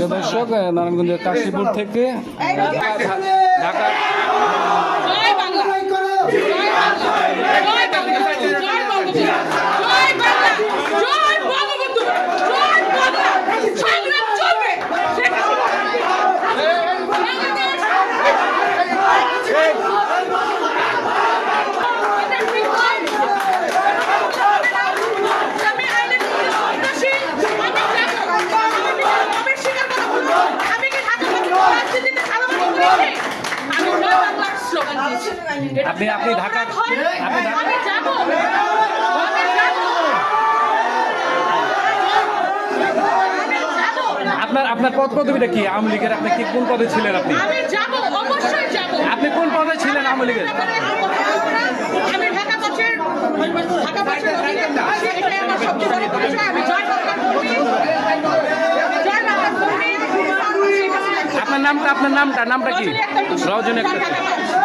প্রিয় দর্শক, নারায়ণগঞ্জের কাশীপুর থেকে ঢাকা জয় বাংলা, জয় বাংলা, জয় বঙ্গবন্ধু, জয় বঙ্গবন্ধু, জয় বাংলা, জয় বঙ্গবন্ধু, জয় বাংলা। সংগ্রাম চলবে। শেখ হাসিনা বাংলাদেশ। আমি আইনের বিশ্বাসী, আমি জানি, আমি স্বীকার করব। আমি কি ঢাকা রাজনীতিতে চালাবাজি করেছি? আমি জয় বাংলার স্লোগান দিয়েছি। আপনি ঢাকা আমি যাবো, আমি যাবো, আপনার পদ পদবিটা কি? আওয়ামী লীগের আপনি কি কোন পদে ছিলেন? আমি যাবো, অবশ্যই যাবো। আপনি কোন পদে ছিলেন আওয়ামী লীগের? আমি ঢাকাবাসীর এটাই আমার সবচেয়ে বড় পরিচয়। আমি জয় বাংলার কর্মী, জয় বাংলার কর্মী। আপনার নামটা কি? রজনী আক্তার।